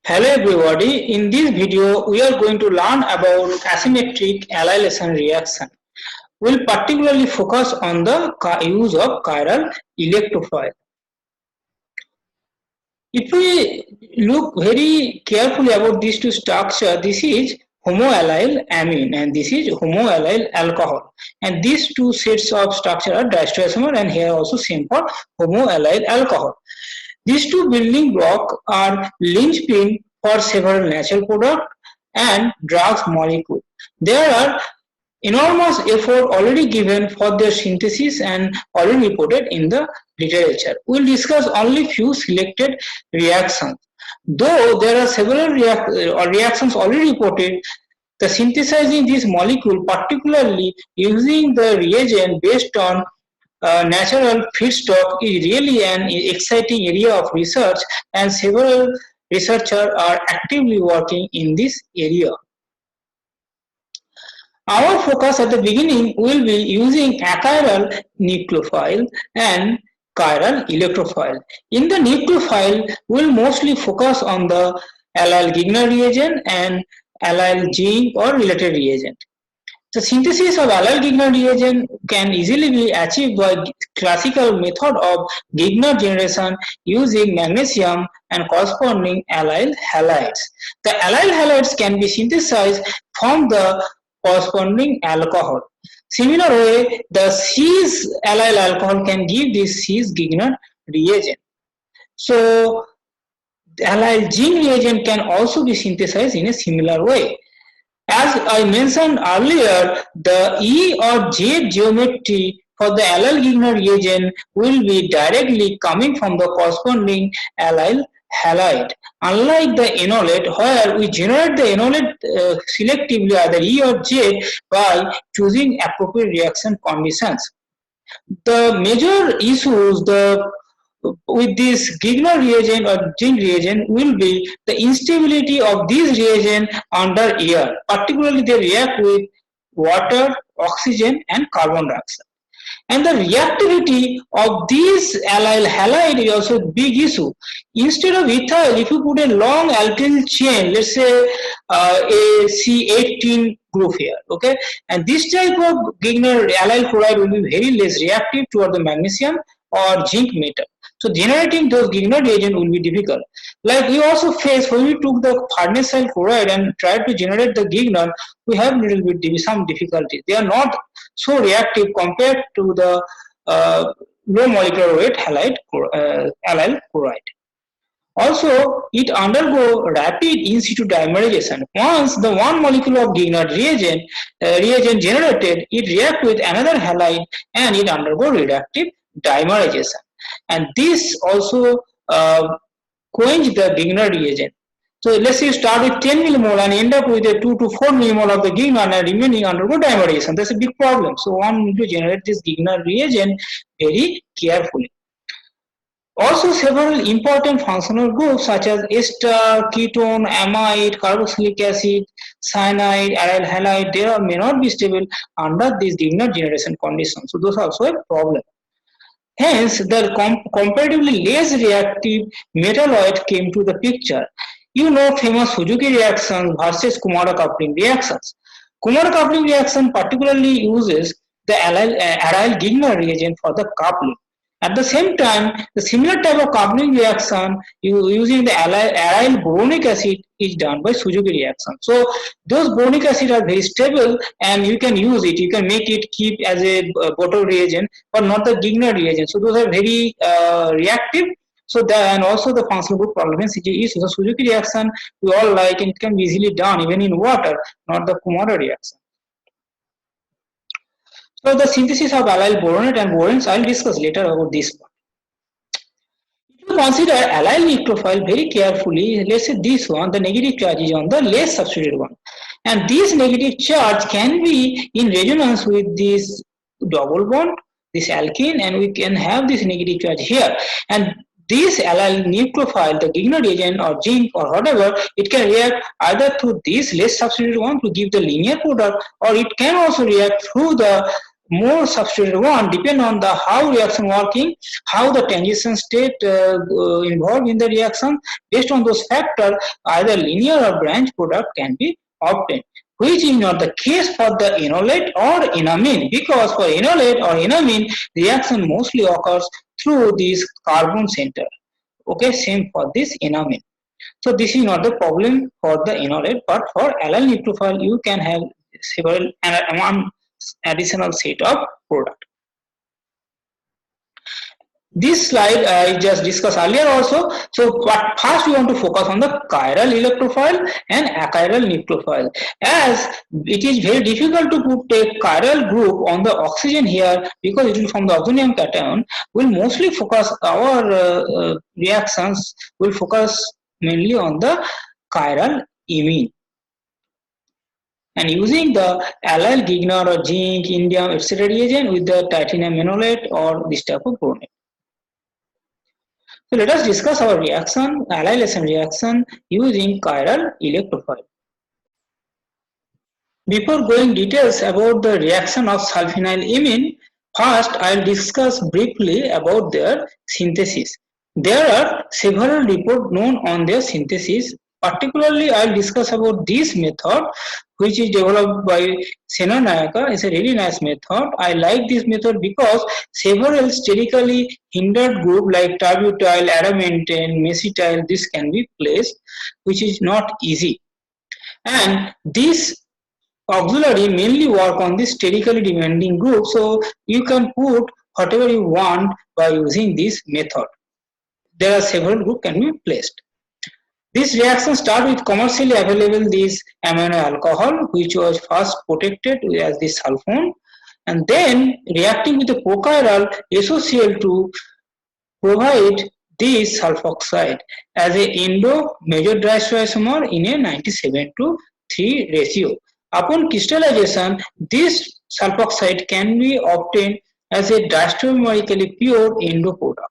Hello everybody, in this video we are going to learn about asymmetric annihilation reaction. We'll particularly focus on the use of chiral electrophile. If we look very carefully about these two structures, this is homoallyl amine and this is homoallyl alcohol. And these two sets of structure are diastereomer and here also same for homoallyl alcohol. These two building blocks are linchpin for several natural products and drugs molecules. There are enormous effort already given for their synthesis and already reported in the literature. We'll discuss only few selected reactions. Though there are several reactions already reported, the synthesizing this molecule, particularly using the reagent based on natural feedstock, is really an exciting area of research, and several researchers are actively working in this area. Our focus at the beginning will be using achiral nucleophile and chiral electrophile. In the nucleophile, we'll mostly focus on the allyl Gigner reagent and allyl zinc or related reagent. The synthesis of allyl Gigner reagent can easily be achieved by classical method of Gigner generation using magnesium and corresponding allyl halides. The allyl halides can be synthesized from the corresponding alcohol. Similar way, the cis allyl alcohol can give this cis Gigner reagent. So, allyl zinc reagent can also be synthesized in a similar way. As I mentioned earlier, the E or J geometry for the allyl Gigner reagent will be directly coming from the corresponding allyl halide. Unlike the enolate, where we generate the enolate selectively either E or J by choosing appropriate reaction conditions. The major issues with this Gigner reagent or zinc reagent will be the instability of these reagents under air. Particularly they react with water, oxygen and carbon dioxide. And the reactivity of these allyl halide is also a big issue. Instead of ethyl, if you put a long alkyl chain, let's say a C18 group here, okay, and this type of Gigner allyl chloride will be very less reactive toward the magnesium or zinc metal. So generating those Gigner reagent will be difficult. Like we also face when we took the farnesyl chloride and tried to generate the Gigner, we have little bit some difficulty. They are not so reactive compared to the low molecular weight allyl chloride. Also, it undergo rapid in situ dimerization. Once the one molecule of Gigner reagent generated, it react with another halide and it undergo reductive dimerization. And this also quench the Gigner reagent. So let's say you start with 10 millimole and end up with a 2 to 4 millimole of the Gigner and remaining undergo dimerization. That's a big problem. So one need to generate this Gigner reagent very carefully. Also, several important functional groups such as ester, ketone, amide, carboxylic acid, cyanide, aryl halide, they may not be stable under this Gigner generation condition. So those are also a problem. Hence, the comparatively less reactive metalloid came to the picture. You know famous Suzuki reactions versus Kumara coupling reactions. Kumara coupling reaction particularly uses the aryl Gigner reagent for the coupling. At the same time, the similar type of coupling reaction using the aryl boronic acid is done by Suzuki reaction. So those boronic acid are very stable and you can use it. You can make it keep as a bottle reagent, but not the Gigner reagent. So those are very reactive. So that, and also the functional group problem is the Suzuki reaction we all like, and it can be easily done even in water, not the Kumara reaction. So the synthesis of allyl boronate and boranes I will discuss later about this one. If you consider allyl nucleophile very carefully, let's say this one, the negative charge is on the less substituted one. And this negative charge can be in resonance with this double bond, this alkene, and we can have this negative charge here. And this allyl nucleophile, the Gigner reagent or zinc or whatever, it can react either through this less substituted one to give the linear product, or it can also react through the more substituted one depend on the how reaction working, how the transition state involved in the reaction. Based on those factors, either linear or branch product can be obtained, which is not the case for the enolate or enamine, because for enolate or enamine, reaction mostly occurs through this carbon center. Okay, same for this enamine. So this is not the problem for the enolate, but for allyl nucleophile, you can have several one additional set of product. This slide I just discussed earlier also. So but first we want to focus on the chiral electrophile and achiral nucleophile. As it is very difficult to put a chiral group on the oxygen here because it will form the oxonium cation, we'll mostly focus our reactions will focus mainly on the chiral imine. And using the allyl Grignard or zinc, indium, etc. reagent with the titanium enolate or this type of bromate. So let us discuss our reaction, allylation reaction using chiral electrophile. Before going details about the reaction of sulfonyl imine, first I will discuss briefly about their synthesis. There are several reports known on their synthesis. Particularly, I will discuss about this method, which is developed by Senar Nayaka. It's a really nice method. I like this method because several sterically hindered group like terbutyl, adamantane, mesityle, this can be placed, which is not easy. And this auxiliary mainly work on this sterically demanding group, so you can put whatever you want by using this method. There are several groups can be placed. This reaction start with commercially available this amino alcohol, which was first protected as the sulfone, and then reacting with the prochiral SOCl to provide this sulfoxide as a endo major diastereoisomer in a 97:3 ratio. Upon crystallization, this sulfoxide can be obtained as a diastereomerically pure endo product.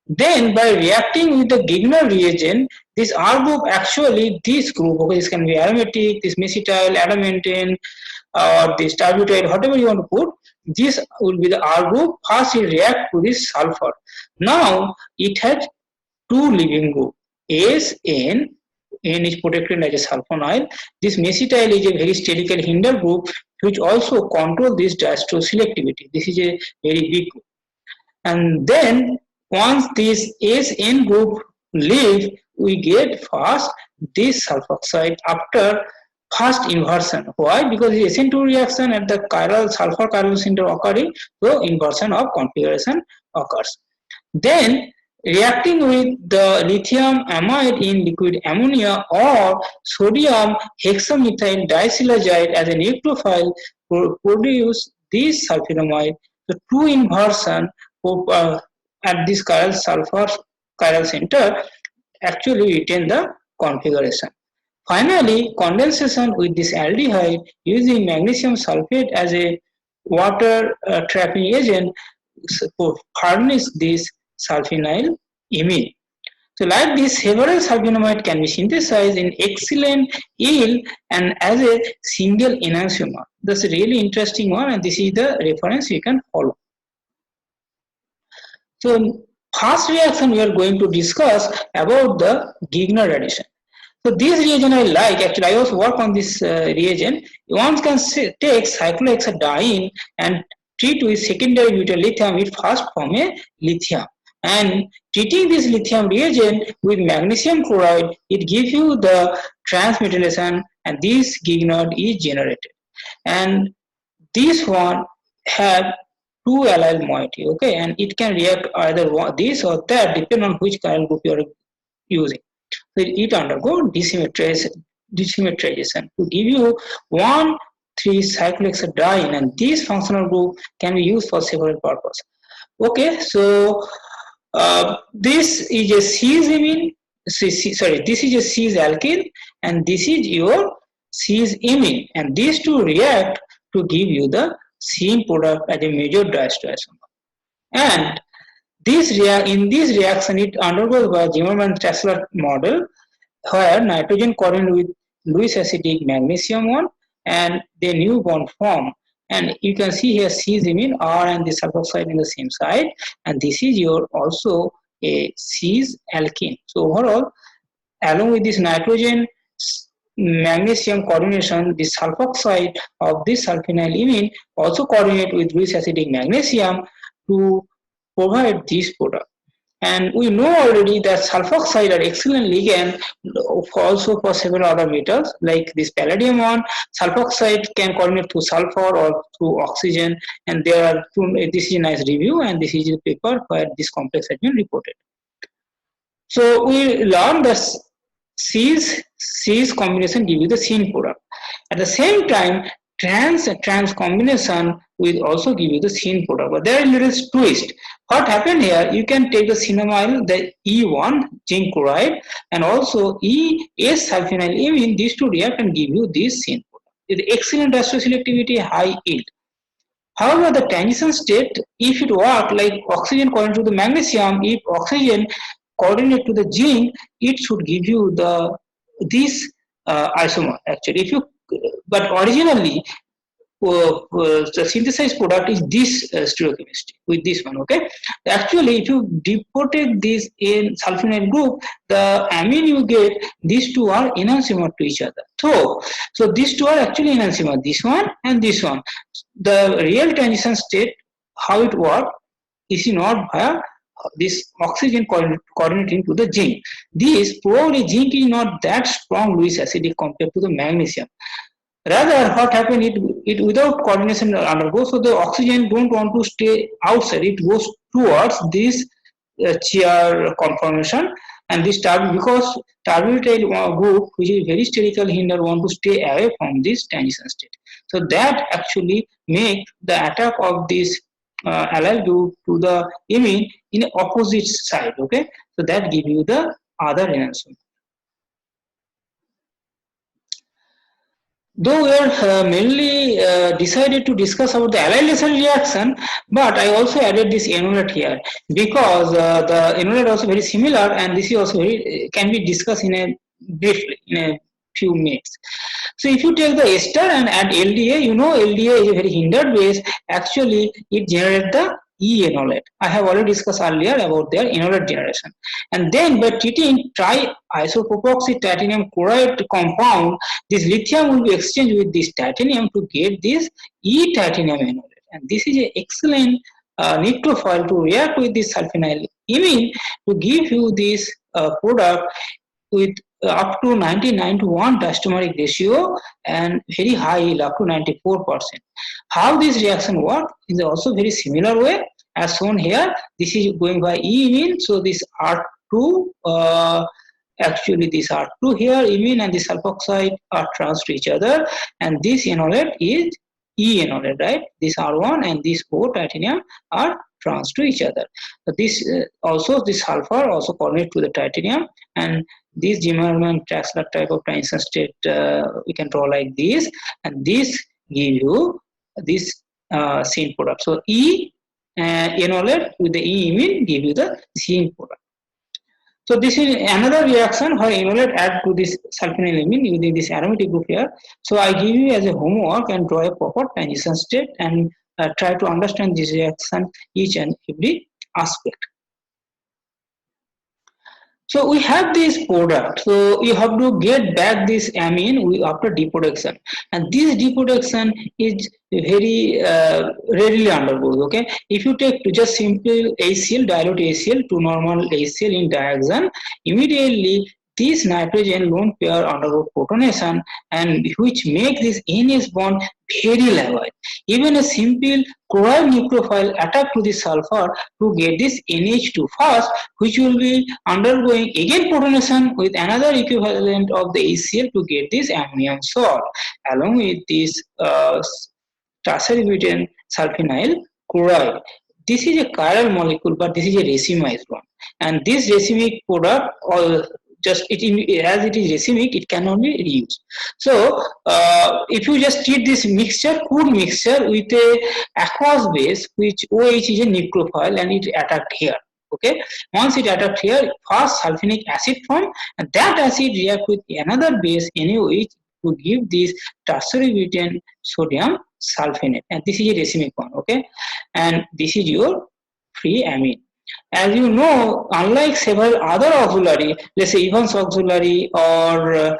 Then by reacting with the Grignard reagent, this R group actually, this group, okay, this can be aromatic, this mesityle, adamantane, or this terbutyl, whatever you want to put, this will be the R group. First it react to this sulfur. Now it has two leaving group, S, N. N is protected as a sulfonyl. This mesityle is a very sterically hindered group which also control this diasterol selectivity. This is a very big group. And then once this SN group leaves, we get first this sulfoxide after first inversion. Why? Because the SN2 reaction at the chiral sulfur chiral center occurring, so inversion of configuration occurs. Then reacting with the lithium amide in liquid ammonia or sodium hexamethyl disilazide as a nucleophile produce this sulfonamide. The two inversion at this chiral sulfur chiral center actually retain the configuration. Finally, condensation with this aldehyde using magnesium sulfate as a water trapping agent furnish this sulfonyl imine. So like this, several sulfonamide can be synthesized in excellent yield and as a single enantiomer. That's a really interesting one, and this is the reference you can follow. So first reaction we are going to discuss about the Grignard addition. So this reagent I like, actually I also work on this reagent. One can take cyclohexadiene and treat with secondary butyl lithium, it first form a lithium. And treating this lithium reagent with magnesium chloride, it gives you the transmetallation and this Grignard is generated. And this one have two allyl moiety, okay, and it can react either this or that depending on which chiral group you are using. So it undergo desymetrization to give you 1,3-cyclohexadiene, and this functional group can be used for several purposes. Okay, so this is a cis-imine, this is a cis-alkyl, and this is your cis-imine, and these two react to give you the same product as a major diastereoisomer. And in this reaction, it undergoes by Zimmermann-Traxler model, where nitrogen coordinate with Lewis acidic magnesium one, and the new bond form, and you can see here cis imine R and the sulfoxide in the same side, and this is your also a cis alkene. So overall, along with this nitrogen magnesium coordination, the sulfoxide of this sulfonyl imine also coordinate with rich acidic magnesium to provide this product. And we know already that sulfoxide are excellent ligand also for several other metals like this palladium one. Sulfoxide can coordinate through sulfur or through oxygen, and there are two. This is a nice review, and this is a paper where this complex has been reported. So we learned that cis combination give you the syn product. At the same time, trans combination will also give you the syn product. But there is a little twist. What happened here? You can take the cinnamyl, the E1 zinc chloride, and also ES sulfonyl imine. These two react and give you this syn product. With excellent restoselectivity, high yield. However, the transition state, if it work like oxygen coordinate to the magnesium, if oxygen coordinate to the zinc, it should give you the this isomer actually. If you but originally the synthesized product is this stereochemistry with this one. Okay, actually if you deported this in sulfonyl group, the amine you get, these two are enantiomer to each other. So these two are actually enantiomer, this one and this one. The real transition state, how it works, is not via this oxygen coordinating to the zinc. This probably zinc is not that strong Lewis acidic compared to the magnesium. Rather, what happened, it without coordination undergoes, so the oxygen don't want to stay outside, it goes towards this chair conformation, and this because tarbutyl group, which is very sterical hinder, want to stay away from this transition state. So that actually make the attack of this allyl group to the imine in opposite side. Okay, so that give you the other enantiomer. Though we are mainly decided to discuss about the allylation reaction, but I also added this enolate here because the enolate also very similar, and this is also very can be discussed in a briefly in a few minutes. So if you take the ester and add LDA, you know LDA is a very hindered base. Actually, it generates the E-enolate. I have already discussed earlier about their enolate generation. And then by treating triisopropoxy titanium chloride compound, this lithium will be exchanged with this titanium to get this E-titanium enolate. And this is an excellent nucleophile to react with this sulfonyl imine to give you this product with up to 99 to 1 diastereomeric ratio and very high yield up to 94%. How this reaction works is also very similar way as shown here. This is going by E-imine, so this R2 actually this R2 here imine and this sulfoxide are trans to each other, and this enolate is E-enolate, right? This R1 and this O titanium are trans to each other. So this also this sulfur also coordinate to the titanium, and this Zimmermann-Traxler type of transition state we can draw like this, and this give you this syn product. So E enolate with the E imine give you the syn product. So this is another reaction where enolate add to this sulfonyl imine using this aromatic group here. So I give you as a homework and draw a proper transition state and try to understand this reaction each and every aspect. So we have this product. So you have to get back this amine after deproduction, and this deproduction is very readily undergoes. Okay, if you take just simple HCl, dilute HCl to normal HCl in diaxane, immediately this nitrogen lone pair undergo protonation, and which make this NH bond very labile. Even a simple chloride nucleophile attack to the sulfur to get this NH2 first, which will be undergoing again protonation with another equivalent of the HCl to get this ammonium salt, along with this tertiary butane sulfonyl chloride. This is a chiral molecule, but this is a racemized one, and this racemic product just as it is racemic, it cannot be reused. So if you just treat this mixture, crude mixture with a aqueous base, which OH is a nucleophile and it attacked here. Okay, once it attacked here, first sulfonic acid form, and that acid react with another base NaOH to give this tertiary butane sodium sulfonate, and this is a racemic bond, okay, and this is your free amine. As you know, unlike several other auxiliary, let's say Evans auxiliary or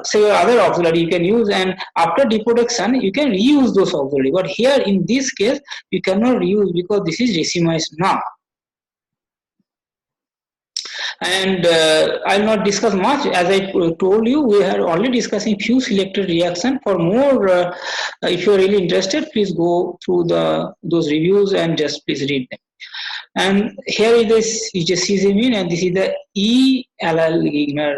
several other auxiliary you can use, and after deprotection you can reuse those auxiliary. But here in this case you cannot reuse because this is racemized now. And I'll not discuss much. As I told you, we are only discussing few selected reaction. For more, if you are really interested, please go through those reviews and just please read them. And here is this cysteamine, and this is the E-allyl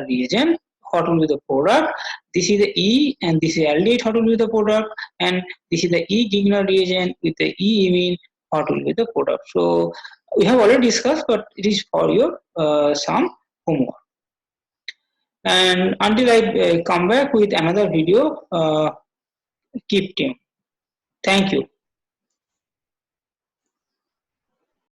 reagent. What will be the product? This is the E, and this is aldehyde. What will be the product? And this is the E-Gigner reagent with the E-imine. What will be the product? So we have already discussed, but it is for your some homework. And until I come back with another video, keep tuned. Thank you.